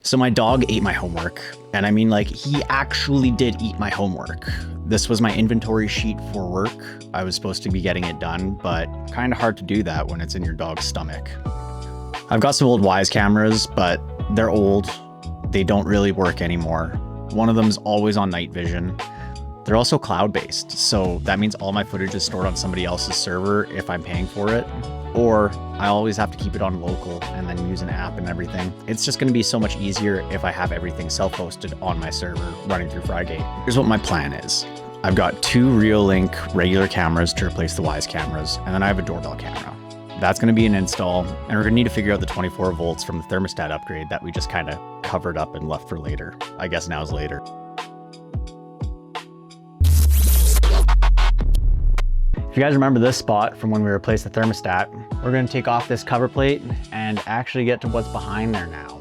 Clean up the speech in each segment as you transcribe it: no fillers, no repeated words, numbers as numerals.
So my dog ate my homework, and I mean, like, he actually did eat my homework. This was my inventory sheet for work. I was supposed to be getting it done, but kind of hard to do that when it's in your dog's stomach. I've got some old Wyze cameras, but they're old. They don't really work anymore. One of them's always on night vision. They're also cloud-based, so that means all my footage is stored on somebody else's server if I'm paying for it. Or I always have to keep it on local and then use an app and everything. It's just gonna be so much easier if I have everything self-hosted on my server running through Frigate. Here's what my plan is. I've got 2 Reolink regular cameras to replace the Wyze cameras, and then I have a doorbell camera. That's gonna be an install, and we're gonna need to figure out the 24 volts from the thermostat upgrade that we just kind of covered up and left for later. I guess now's later. If you guys remember this spot from when we replaced the thermostat, we're gonna take off this cover plate and actually get to what's behind there now.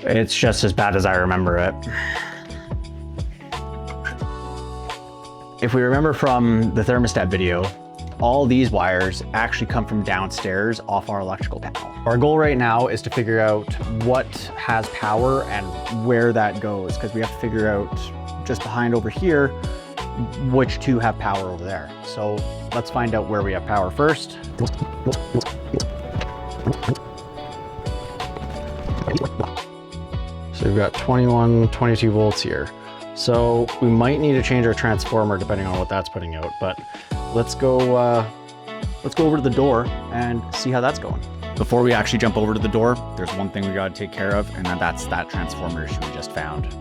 It's just as bad as I remember it. If we remember from the thermostat video, all these wires actually come from downstairs off our electrical panel. Our goal right now is to figure out what has power and where that goes, because we have to figure out just behind over here, which 2 have power over there. So let's find out where we have power first. So we've got 21, 22 volts here. So we might need to change our transformer depending on what that's putting out, but let's go over to the door and see how that's going. Before we actually jump over to the door, there's one thing we gotta take care of, and that's that transformer issue we just found.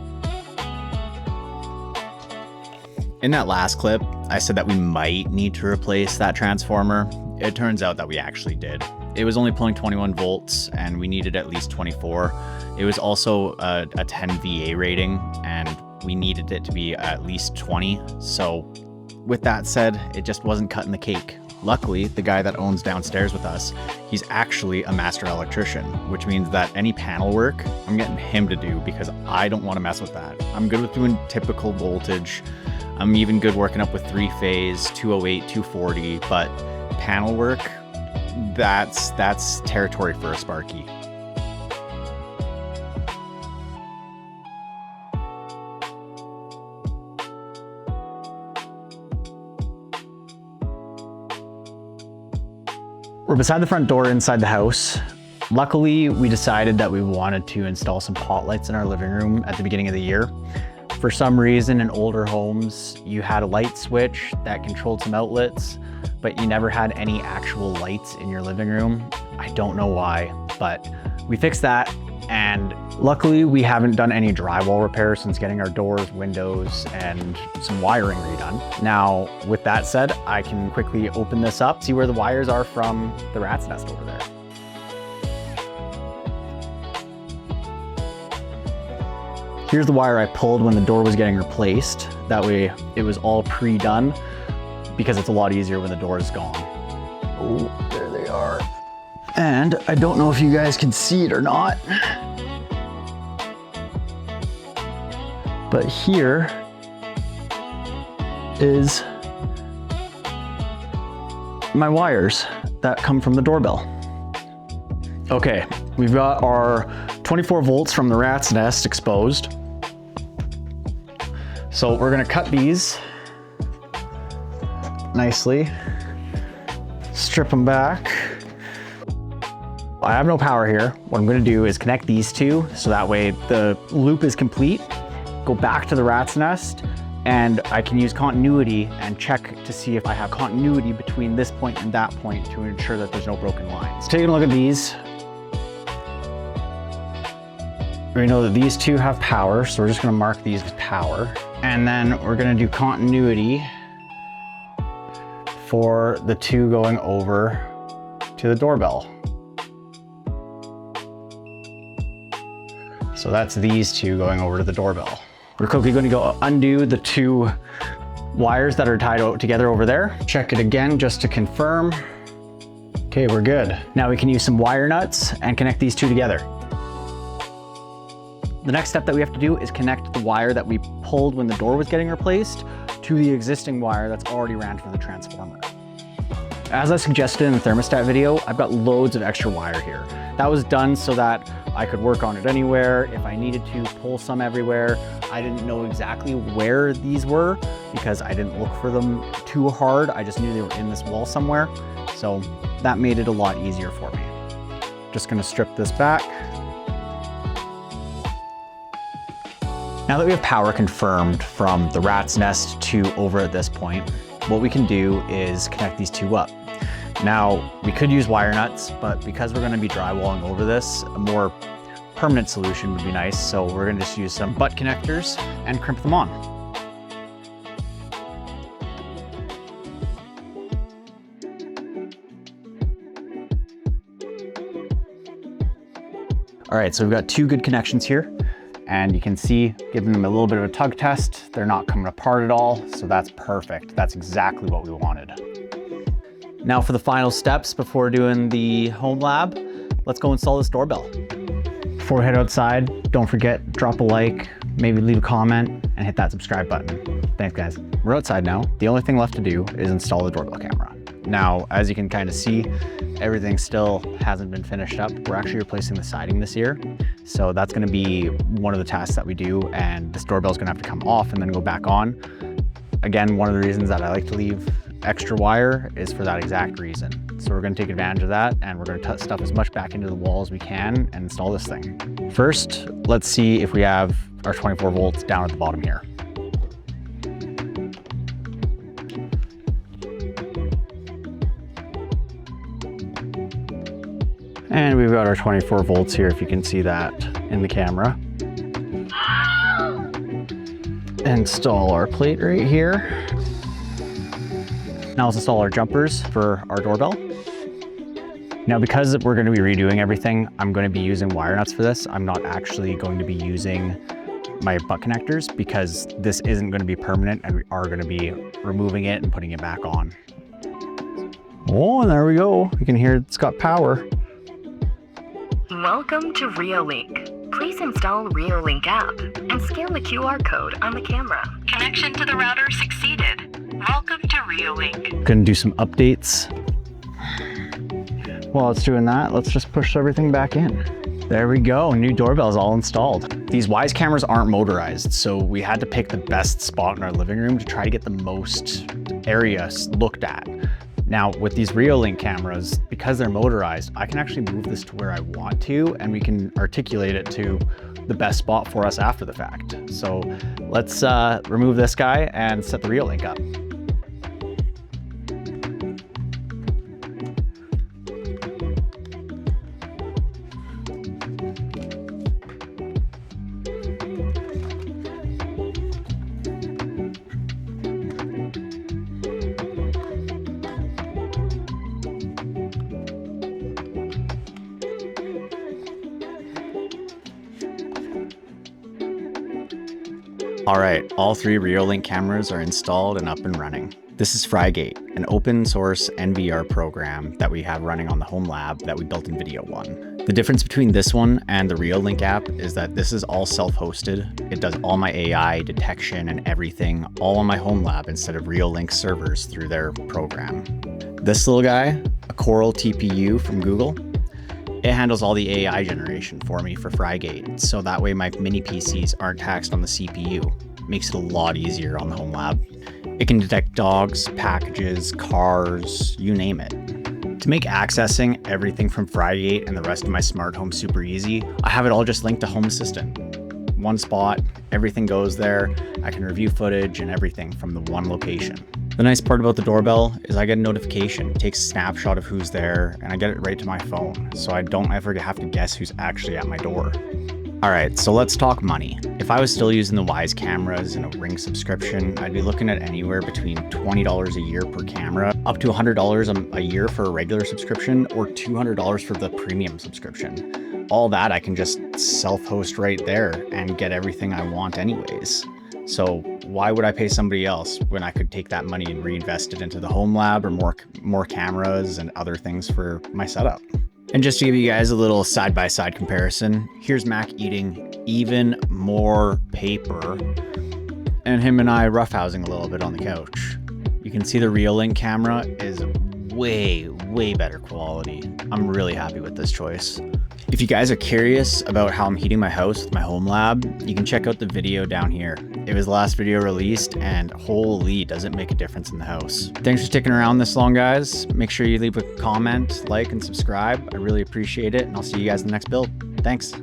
In that last clip, I said that we might need to replace that transformer. It turns out that we actually did. It was only pulling 21 volts and we needed at least 24. It was also a 10 VA rating and we needed it to be at least 20. So with that said, it just wasn't cutting the cake. Luckily, the guy that owns downstairs with us, he's actually a master electrician, which means that any panel work, I'm getting him to do because I don't want to mess with that. I'm good with doing typical voltage. I'm even good working up with 3-phase, 208, 240, but panel work, that's territory for a Sparky. We're beside the front door inside the house. Luckily, we decided that we wanted to install some pot lights in our living room at the beginning of the year. For some reason, in older homes, you had a light switch that controlled some outlets, but you never had any actual lights in your living room. I don't know why, but we fixed that. And luckily, we haven't done any drywall repairs since getting our doors, windows, and some wiring redone. Now, with that said, I can quickly open this up, see where the wires are from the rat's nest over there. Here's the wire I pulled when the door was getting replaced. That way, it was all pre-done because it's a lot easier when the door is gone. Oh, there they are. And I don't know if you guys can see it or not, but here is my wires that come from the doorbell. Okay, we've got our 24 volts from the rat's nest exposed. So we're gonna cut these nicely, strip them back. I have no power here. What I'm gonna do is connect these 2 so that way the loop is complete, go back to the rat's nest, and I can use continuity and check to see if I have continuity between this point and that point to ensure that there's no broken lines. Taking a look at these, we know that these 2 have power, so we're just gonna mark these as power. And then we're gonna do continuity for the 2 going over to the doorbell. So that's these 2 going over to the doorbell. We're quickly going to go undo the 2 wires that are tied together over there. Check it again just to confirm. Okay, we're good. Now we can use some wire nuts and connect these 2 together. The next step that we have to do is connect the wire that we pulled when the door was getting replaced to the existing wire that's already ran for the transformer. As I suggested in the thermostat video, I've got loads of extra wire here. That was done so that I could work on it anywhere. If I needed to pull some everywhere, I didn't know exactly where these were because I didn't look for them too hard. I just knew they were in this wall somewhere. So that made it a lot easier for me. Just gonna strip this back. Now that we have power confirmed from the rat's nest to over at this point, what we can do is connect these two up. Now, we could use wire nuts, but because we're gonna be drywalling over this, a more permanent solution would be nice. So we're gonna just use some butt connectors and crimp them on. All right, so we've got two good connections here. And you can see, giving them a little bit of a tug test, they're not coming apart at all, so that's perfect. That's exactly what we wanted. Now for the final steps before doing the home lab, let's go install this doorbell. Before we head outside, don't forget, drop a like, maybe leave a comment, and hit that subscribe button. Thanks guys. We're outside now. The only thing left to do is install the doorbell camera. Now, as you can kind of see, everything still hasn't been finished up. We're actually replacing the siding this year. So that's gonna be one of the tasks that we do, and this doorbell's gonna have to come off and then go back on. Again, one of the reasons that I like to leave extra wire is for that exact reason. So we're gonna take advantage of that, and we're gonna stuff as much back into the wall as we can and install this thing. First, let's see if we have our 24 volts down at the bottom here. And we've got our 24 volts here, if you can see that in the camera. Install our plate right here. Now let's install our jumpers for our doorbell. Now, because we're going to be redoing everything, I'm going to be using wire nuts for this. I'm not actually going to be using my butt connectors because this isn't going to be permanent, and we are going to be removing it and putting it back on. Oh, and there we go. You can hear it's got power. Welcome to Reolink. Please install Reolink app and scan the QR code on the camera. Connection to the router succeeded. Welcome to Reolink. Gonna do some updates. While it's doing that, let's just push everything back in. There we go, new doorbell's all installed. These Wyze cameras aren't motorized, so we had to pick the best spot in our living room to try to get the most area looked at. Now with these Reolink cameras, because they're motorized, I can actually move this to where I want to, and we can articulate it to the best spot for us after the fact. So let's remove this guy and set the Reolink up. All right, all three Reolink cameras are installed and up and running. This is Frigate, an open source NVR program that we have running on the home lab that we built in Video One. The difference between this one and the Reolink app is that this is all self-hosted. It does all my AI detection and everything all on my home lab instead of Reolink servers through their program. This little guy, a Coral TPU from Google, it handles all the AI generation for me for Frigate, so that way my mini PCs aren't taxed on the CPU. Makes it a lot easier on the home lab. It can detect dogs, packages, cars, you name it. To make accessing everything from Frigate and the rest of my smart home super easy, I have it all just linked to Home Assistant. One spot, everything goes there. I can review footage and everything from the one location. The nice part about the doorbell is I get a notification, it takes a snapshot of who's there, and I get it right to my phone, so I don't ever have to guess who's actually at my door. All right, so let's talk money. If I was still using the Wyze cameras and a Ring subscription, I'd be looking at anywhere between $20 a year per camera, up to $100 a year for a regular subscription, or $200 for the premium subscription. All that I can just self-host right there and get everything I want anyways. So why would I pay somebody else when I could take that money and reinvest it into the home lab or more cameras and other things for my setup? And just to give you guys a little side-by-side comparison, here's Mac eating even more paper and him and I roughhousing a little bit on the couch. You can see the Reolink camera is way better quality. I'm really happy with this choice. If you guys are curious about how I'm heating my house with my home lab, you can check out the video down here. It was the last video released, and holy, does it make a difference in the house. Thanks for sticking around this long, guys. Make sure you leave a comment, like, and subscribe. I really appreciate it, and I'll see you guys in the next build. Thanks.